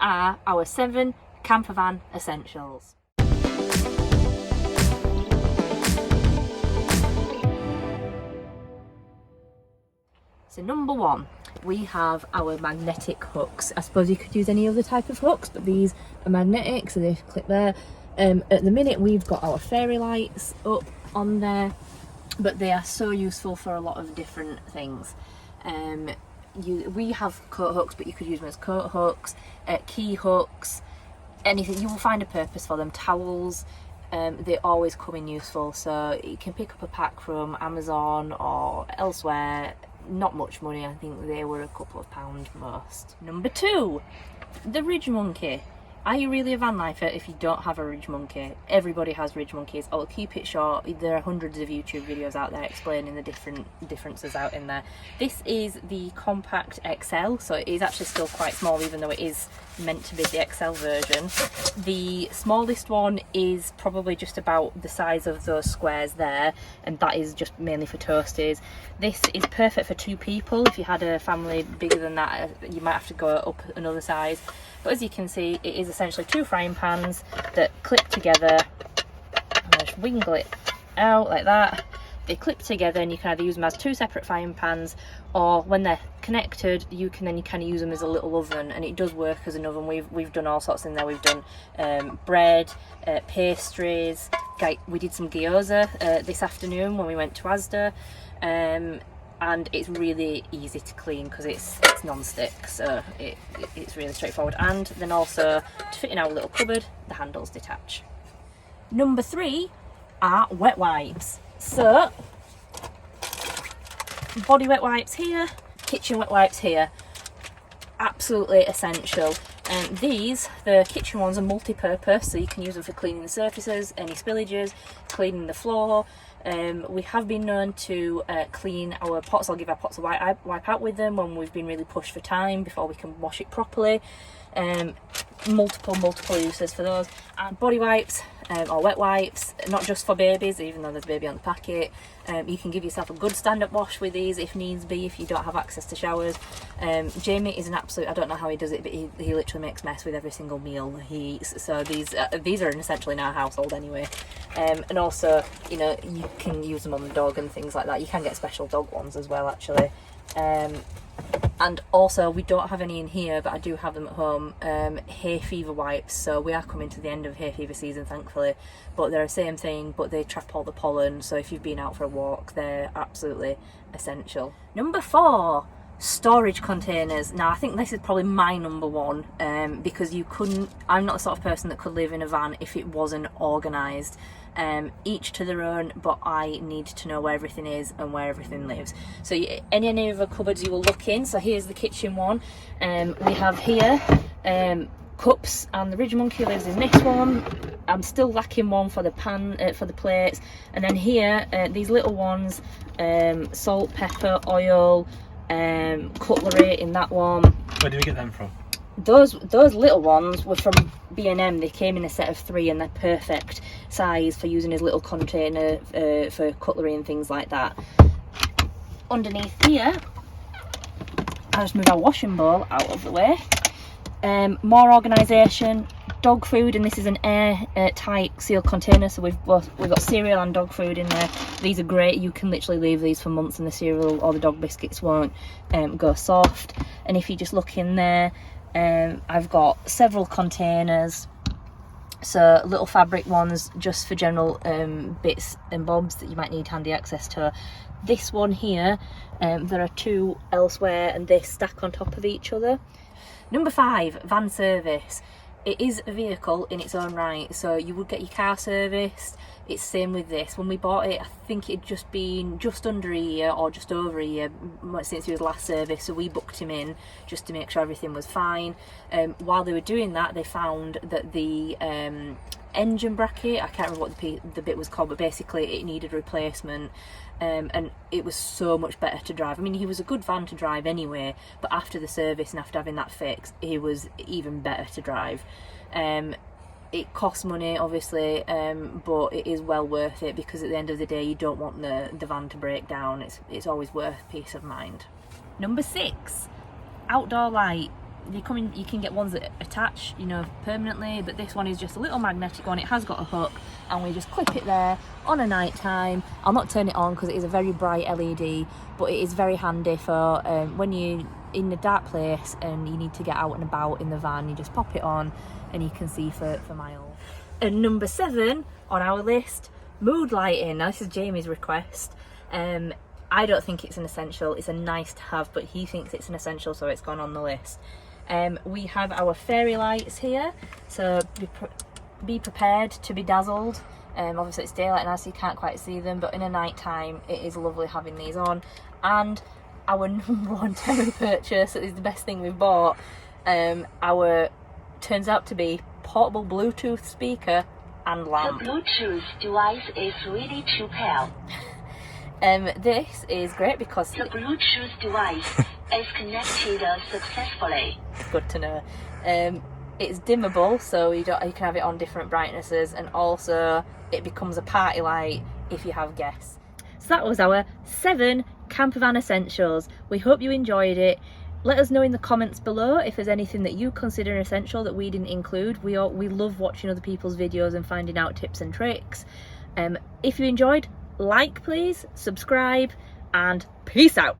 are our 7 camper van essentials. So number 1, we have our magnetic hooks. I suppose you could use any other type of hooks, but these are magnetic, so they clip there. At the minute we've got our fairy lights up on there, but they are so useful for a lot of different things. We have coat hooks, but you could use them as coat hooks, key hooks, anything. You will find a purpose for them. Towels, they always come in useful, so you can pick up a pack from Amazon or elsewhere. Not much money, I think they were a couple of pounds most. Number 2, the Ridge Monkey. Are you really a van lifer if you don't have a Ridge Monkey? Everybody has Ridge Monkeys. I'll keep it short. There are hundreds of YouTube videos out there explaining the differences out in there. This is the Compact XL, so it is actually still quite small, even though it is meant to be the XL version. The smallest one is probably just about the size of those squares there, and that is just mainly for toasties. This is perfect for 2 people. If you had a family bigger than that, you might have to go up another size. But as you can see, it is essentially 2 frying pans that clip together. I'll just wiggle it out like that. They clip together, and you can either use them as 2 separate frying pans, or when they're connected, you can then kind of use them as a little oven, and it does work as an oven. We've done all sorts in there. We've done bread, pastries. We did some gyoza this afternoon when we went to Asda. And it's really easy to clean because it's non-stick, so it's really straightforward. And then also, to fit in our little cupboard, the handles detach. Number 3 are wet wipes. So, body wet wipes here, kitchen wet wipes here. Absolutely essential. These, the kitchen ones, are multi-purpose, so you can use them for cleaning the surfaces, any spillages, cleaning the floor. We have been known to clean our pots. I'll give our pots a wipe out with them when we've been really pushed for time before we can wash it properly. Multiple uses for those. And body wipes or wet wipes, not just for babies, even though there's baby on the packet. You can give yourself a good stand-up wash with these if needs be, if you don't have access to showers. Jamie is an absolute, I don't know how he does it, but he literally makes mess with every single meal he eats. So these are essentially in our household anyway. And also, you know, you can use them on the dog and things like that. You can get special dog ones as well, actually. And also, we don't have any in here, but I do have them at home, hay fever wipes. So we are coming to the end of hay fever season, thankfully, but they're the same thing, but they trap all the pollen, so if you've been out for a walk, they're absolutely essential. Number 4, storage containers. Now I think this is probably my number 1, because I'm not the sort of person that could live in a van if it wasn't organised. Each to their own, but I need to know where everything is and where everything lives. So any of the cupboards you will look in. So here's the kitchen one. We have here cups, and the Ridge Monkey lives in this one. I'm still lacking one for the for the plates. And then here, these little ones, salt, pepper, oil, cutlery in that one. Where did we get them from? Those little ones were from B&M. They came in a set of 3, and they're perfect size for using as little container for cutlery and things like that. Underneath here, I'll just move our washing bowl out of the way. More organisation, dog food, and this is an airtight sealed container, so we've got cereal and dog food in there. These are great. You can literally leave these for months and the cereal or the dog biscuits won't go soft. And if you just look in there, I've got several containers, so little fabric ones just for general bits and bobs that you might need handy access to. This one here, there are 2 elsewhere, and they stack on top of each other. Number 5, van service. It is a vehicle in its own right, so you would get your car serviced. It's the same with this. When we bought it, I think it'd just been just under a year or just over a year since he was last serviced, so we booked him in just to make sure everything was fine. While they were doing that, they found that the engine bracket, I can't remember what the bit was called, but basically it needed replacement. And it was so much better to drive. I mean, he was a good van to drive anyway, but after the service and after having that fixed, he was even better to drive. It costs money, obviously, but it is well worth it, because at the end of the day, you don't want the van to break down. It's always worth peace of mind. Number 6, outdoor light. you can get ones that attach, you know, permanently, but this one is just a little magnetic one. It has got a hook, and we just clip it there on a night time. I'll not turn it on because it is a very bright LED, but it is very handy for when you're in a dark place and you need to get out and about in the van. You just pop it on and you can see for miles. And number 7 on our list, mood lighting. Now this is Jamie's request. I don't think it's an essential, it's a nice to have, but he thinks it's an essential, so it's gone on the list. We have our fairy lights here, so be prepared to be dazzled. Obviously it's daylight now, so you can't quite see them, but in a night time it is lovely having these on. And our number 1 temporary purchase, that is the best thing we've bought, our turns out to be portable Bluetooth speaker and lamp. The Bluetooth device is ready to pair. This is great because the Bluetooth device is connected successfully. Good to know. It's dimmable, so you can have it on different brightnesses, and also it becomes a party light if you have guests. So that was our 7 campervan essentials. We hope you enjoyed it. Let us know in the comments below if there's anything that you consider an essential that we didn't include. We love watching other people's videos and finding out tips and tricks. If you enjoyed, like please, subscribe, and peace out.